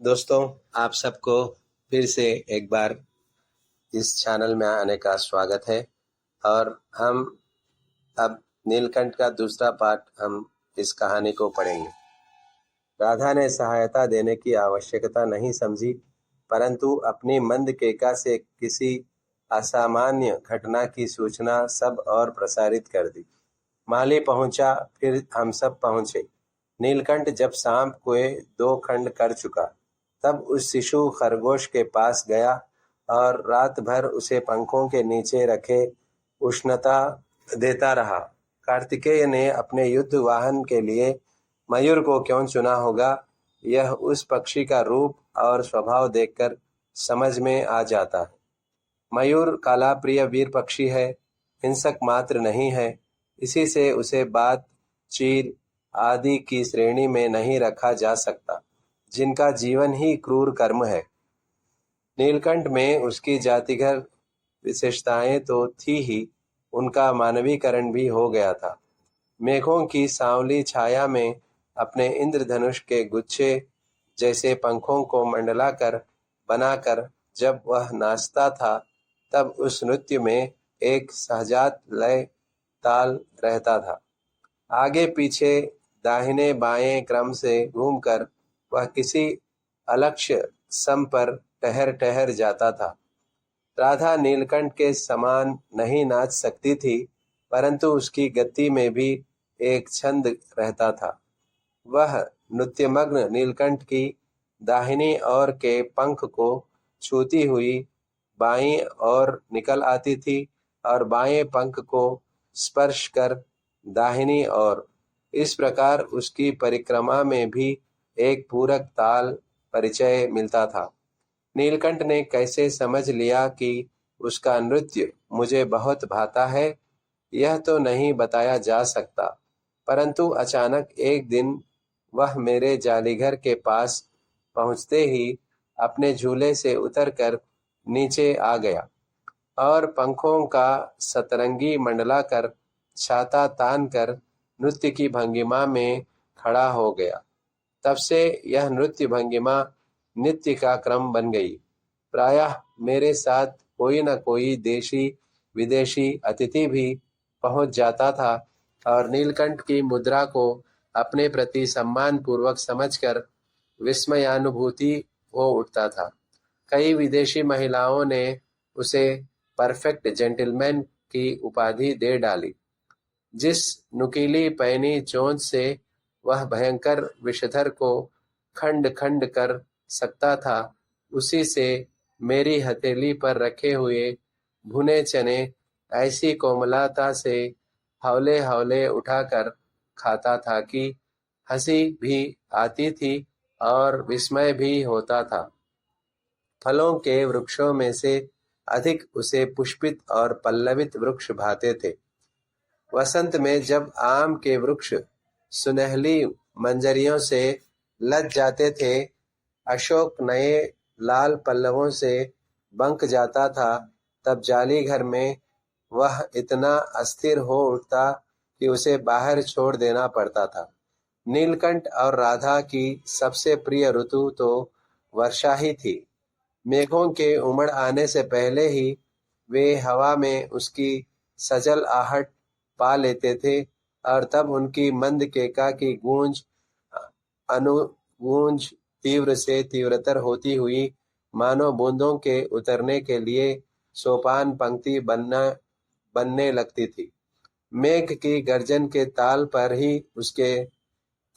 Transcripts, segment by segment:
दोस्तों, आप सबको फिर से एक बार इस चैनल में आने का स्वागत है। और हम अब नीलकंठ का दूसरा पार्ट हम इस कहानी को पढ़ेंगे। राधा ने सहायता देने की आवश्यकता नहीं समझी, परंतु अपनी मंद केका से किसी असामान्य घटना की सूचना सब और प्रसारित कर दी। माली पहुंचा, फिर हम सब पहुंचे। नीलकंठ जब सांप के 2 खंड कर चुका, तब उस शिशु खरगोश के पास गया और रात भर उसे पंखों के नीचे रखे उष्णता देता रहा। कार्तिकेय ने अपने युद्ध वाहन के लिए मयूर को क्यों चुना होगा, यह उस पक्षी का रूप और स्वभाव देखकर समझ में आ जाता है। मयूर काला प्रिय वीर पक्षी है, हिंसक मात्र नहीं है। इसी से उसे बात, चीर आदि की श्रेणी में नहीं रखा जा सकता, जिनका जीवन ही क्रूर कर्म है। नीलकंठ में उसकी जातिगत विशेषताएं तो थी ही, उनका मानवीकरण भी हो गया था। मेघों की सांवली छाया में अपने इंद्रधनुष के गुच्छे जैसे पंखों को मंडलाकर बनाकर जब वह नाचता था, तब उस नृत्य में एक सहजात लय ताल रहता था। आगे पीछे दाहिने बाएं क्रम से घूमकर वह किसी अलक्ष्य सम पर ठहर ठहर जाता था। राधा नीलकंठ के समान नहीं नाच सकती थी, परंतु उसकी गति में भी एक छंद रहता था। वह नृत्यमग्न नीलकंठ की दाहिनी ओर के पंख को छूती हुई बाईं ओर निकल आती थी और बाएं पंख को स्पर्श कर दाहिनी ओर। इस प्रकार उसकी परिक्रमा में भी एक पूरक ताल परिचय मिलता था। नीलकंठ ने कैसे समझ लिया कि उसका नृत्य मुझे बहुत भाता है, यह तो नहीं बताया जा सकता, परंतु अचानक एक दिन वह मेरे जालीघर के पास पहुंचते ही अपने झूले से उतरकर नीचे आ गया और पंखों का सतरंगी मंडलाकर छाता तान कर नृत्य की भंगिमा में खड़ा हो गया। तब से यह नृत्य भंगिमा नित्य का क्रम बन गई। प्रायः मेरे साथ कोई न कोई देशी विदेशी अतिथि भी पहुंच जाता था और नीलकंठ की मुद्रा को अपने प्रति सम्मान पूर्वक समझकर विस्मयानुभूति हो उठता था। कई विदेशी महिलाओं ने उसे परफेक्ट जेंटलमैन की उपाधि दे डाली। जिस नुकीली पैनी चोंच से वह भयंकर विषधर को खंड खंड कर सकता था, उसी से मेरी हथेली पर रखे हुए भुने चने ऐसी कोमलता से हौले हौले उठाकर खाता था कि हंसी भी आती थी और विस्मय भी होता था। फलों के वृक्षों में से अधिक उसे पुष्पित और पल्लवित वृक्ष भाते थे। वसंत में जब आम के वृक्ष सुनहली मंजरियों से लद जाते थे, अशोक नए लाल पल्लवों से बंक जाता था, तब जाली घर में वह इतना अस्थिर हो उठता कि उसे बाहर छोड़ देना पड़ता था। नीलकंठ और राधा की सबसे प्रिय ऋतु तो वर्षा ही थी। मेघों के उमड़ आने से पहले ही वे हवा में उसकी सजल आहट पा लेते थे और तब उनकी मंद केका की गूंज अनुगूंज तीव्र से तीव्रतर होती हुई मानो बूंदों के उतरने के लिए सोपान पंक्ति बनने लगती थी। मेघ की गर्जन के ताल पर ही उसके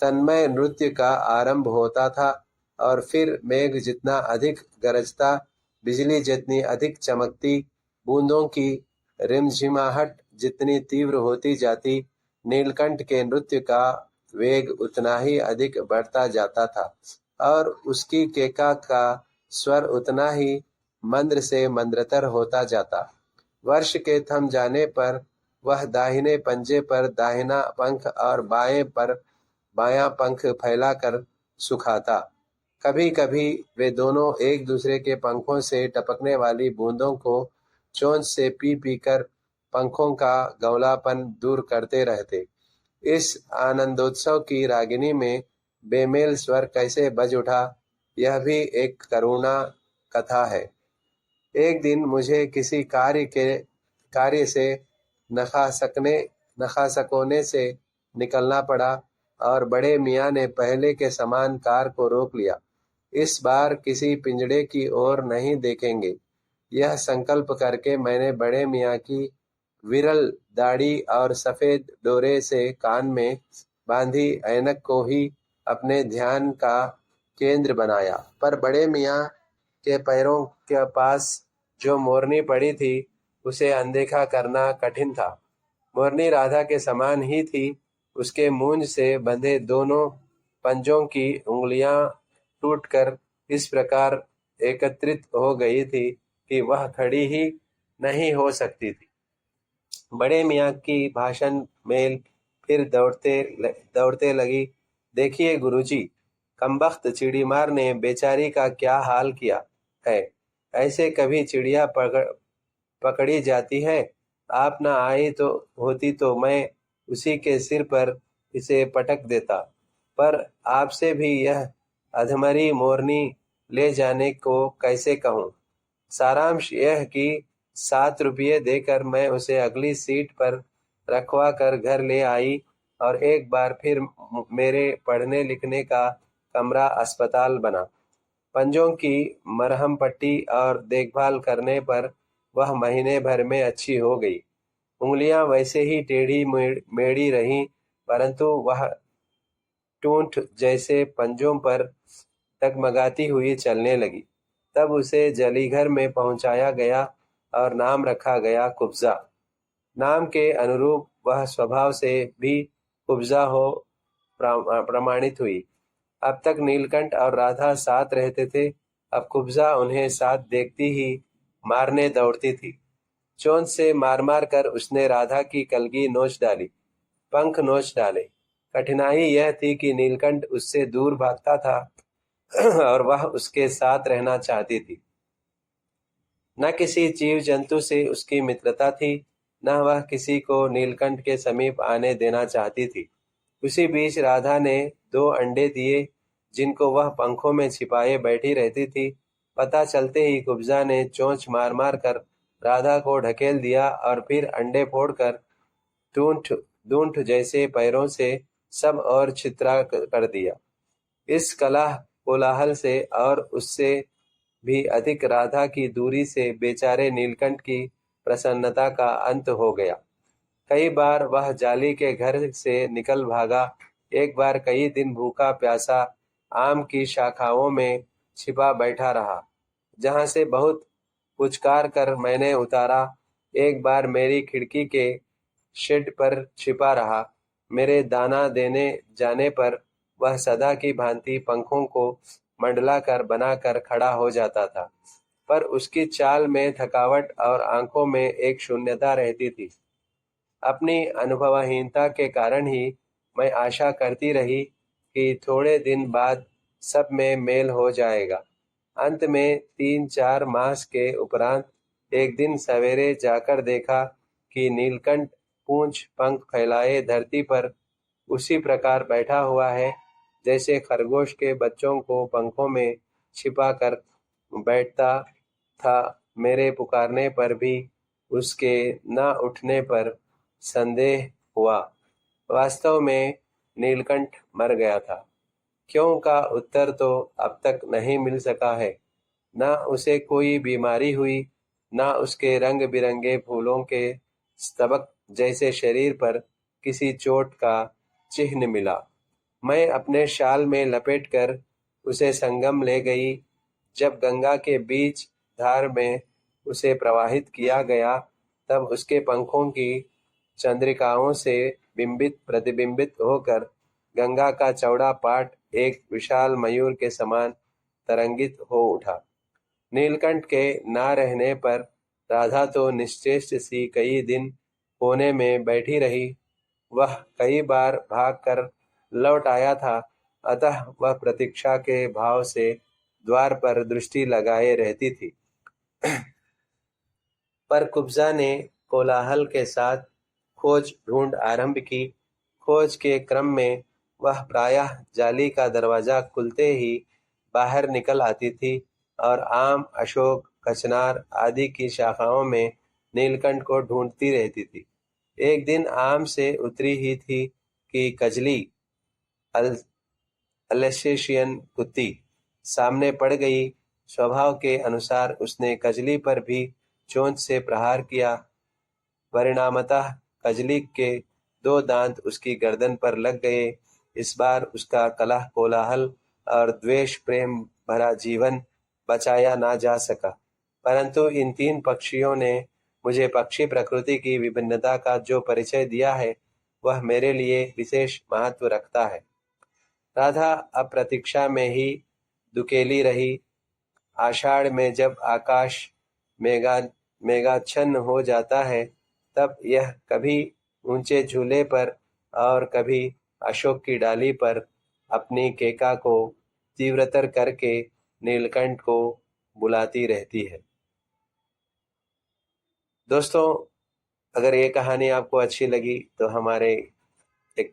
तन्मय नृत्य का आरंभ होता था और फिर मेघ जितना अधिक गरजता, बिजली जितनी अधिक चमकती, बूंदों की रिमझिमाहट जितनी तीव्र होती जाती, नीलकंठ के नृत्य का वेग उतना ही अधिक बढ़ता जाता था और उसकी केका का स्वर उतना ही मंद्र से मंद्रतर होता जाता। वर्ष के थम जाने पर वह दाहिने पंजे पर दाहिना पंख और बाएं पर बायां पंख फैलाकर सुखाता। कभी कभी वे दोनों एक दूसरे के पंखों से टपकने वाली बूंदों को चोंच से पी पी कर पंखों का गौलापन दूर करते रहते। इस आनंदोत्सव की रागिनी में बेमेल स्वर कैसे बज उठा, यह भी एक करुणा कथा है। एक दिन मुझे किसी कार्य से नखासकोने से निकलना पड़ा और बड़े मियाँ ने पहले के समान कार को रोक लिया। इस बार किसी पिंजड़े की ओर नहीं देखेंगे, यह संकल्प करके मैंने बड़े मियाँ की विरल दाढ़ी और सफेद डोरे से कान में बांधी ऐनक को ही अपने ध्यान का केंद्र बनाया। पर बड़े मियाँ के पैरों के पास जो मोरनी पड़ी थी उसे अनदेखा करना कठिन था। मोरनी राधा के समान ही थी। उसके मूंज से बंधे दोनों पंजों की उंगलियां टूटकर इस प्रकार एकत्रित हो गई थी कि वह खड़ी ही नहीं हो सकती थी। बड़े मियाँ की भाषण मेल फिर दौड़ते लगी। देखिए गुरुजी, कमबख्त चिड़ीमार ने बेचारी का क्या हाल किया है। ऐसे कभी चिड़िया पकड़ी जाती है। आप न आई तो होती तो मैं उसी के सिर पर इसे पटक देता। पर आपसे भी यह अधमरी मोरनी ले जाने को कैसे कहूँ। सारांश यह कि 7 रुपये देकर मैं उसे अगली सीट पर रखवा कर घर ले आई और एक बार फिर मेरे पढ़ने लिखने का कमरा अस्पताल बना। पंजों की मरहम पट्टी और देखभाल करने पर वह महीने भर में अच्छी हो गई। उंगलियां वैसे ही टेढ़ी मेढ़ी रहीं, परंतु वह टूंठ जैसे पंजों पर टगमगाती हुई चलने लगी। तब उसे जलीघर में पहुंचाया गया और नाम रखा गया कुब्जा। नाम के अनुरूप वह स्वभाव से भी कुब्जा हो प्रमाणित हुई। अब तक नीलकंठ और राधा साथ रहते थे, अब कुब्जा उन्हें साथ देखती ही मारने दौड़ती थी। चोंच से मार मार कर उसने राधा की कलगी नोच डाली, पंख नोच डाले। कठिनाई यह थी कि नीलकंठ उससे दूर भागता था और वह उसके साथ रहना चाहती थी। न किसी जीव जंतु से उसकी मित्रता थी, न वह किसी को नीलकंठ के समीप आने देना चाहती थी। उसी बीच राधा ने 2 अंडे दिए जिनको वह पंखों में छिपाए बैठी रहती थी। पता चलते ही कुब्जा ने चोंच मार मार कर राधा को ढकेल दिया और फिर अंडे फोड़कर दूंठ जैसे पैरों से सब और छितरा कर दिया। इस कोलाहल से और उससे भी अधिक राधा की दूरी से बेचारे नीलकंठ की प्रसन्नता का अंत हो गया। कई बार वह जाली के घर से निकल भागा। एक बार कई दिन भूखा प्यासा आम की शाखाओं में छिपा बैठा रहा, जहां से बहुत पुचकार कर मैंने उतारा। एक बार मेरी खिड़की के शेड पर छिपा रहा। मेरे दाना देने जाने पर वह सदा की भांति पंखों को मंडलाकर बनाकर खड़ा हो जाता था, पर उसकी चाल में थकावट और आंखों में एक शून्यता रहती थी। अपनी अनुभवहीनता के कारण ही मैं आशा करती रही कि थोड़े दिन बाद सब में मेल हो जाएगा। अंत में 3-4 मास के उपरांत एक दिन सवेरे जाकर देखा कि नीलकंठ पूंछ पंख फैलाए धरती पर उसी प्रकार बैठा हुआ है जैसे खरगोश के बच्चों को पंखों में छिपा कर बैठता था। मेरे पुकारने पर भी उसके न उठने पर संदेह हुआ। वास्तव में नीलकंठ मर गया था। क्यों का उत्तर तो अब तक नहीं मिल सका है। न उसे कोई बीमारी हुई, न उसके रंग बिरंगे फूलों के स्तबक जैसे शरीर पर किसी चोट का चिन्ह मिला। मैं अपने शाल में लपेटकर उसे संगम ले गई। जब गंगा के बीच धार में उसे प्रवाहित किया गया, तब उसके पंखों की चंद्रिकाओं से बिंबित प्रतिबिंबित होकर गंगा का चौड़ा पाट एक विशाल मयूर के समान तरंगित हो उठा। नीलकंठ के ना रहने पर राधा तो निश्चेष्ट सी कई दिन कोने में बैठी रही। वह कई बार भागकर लौट आया था, अतः वह प्रतीक्षा के भाव से द्वार पर दृष्टि लगाए रहती थी। पर कुब्जा ने कोलाहल के साथ खोज ढूंढ आरंभ की। खोज के क्रम में वह प्रायः जाली का दरवाजा खुलते ही बाहर निकल आती थी और आम, अशोक, कचनार आदि की शाखाओं में नीलकंठ को ढूंढती रहती थी। एक दिन आम से उतरी ही थी कि कजली अल्सेशियन कुत्ती सामने पड़ गई। स्वभाव के अनुसार उसने कजली पर भी चोंच से प्रहार किया। परिणामतः कजली के 2 दांत उसकी गर्दन पर लग गए। इस बार उसका कलह कोलाहल और द्वेष प्रेम भरा जीवन बचाया ना जा सका, परंतु इन 3 पक्षियों ने मुझे पक्षी प्रकृति की विभिन्नता का जो परिचय दिया है वह मेरे लिए विशेष महत्व रखता है। राधा अब प्रतीक्षा में ही दुकेली रही। आषाढ़ में जब आकाश मेघाच्छन्न हो जाता है तब यह कभी ऊंचे झूले पर और कभी अशोक की डाली पर अपनी केका को तीव्रतर करके नीलकंठ को बुलाती रहती है। दोस्तों, अगर ये कहानी आपको अच्छी लगी तो हमारे एक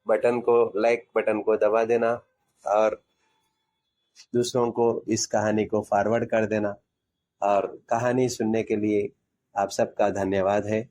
लाइक बटन को दबा देना और दूसरों को इस कहानी को फॉरवर्ड कर देना। और कहानी सुनने के लिए आप सबका धन्यवाद है।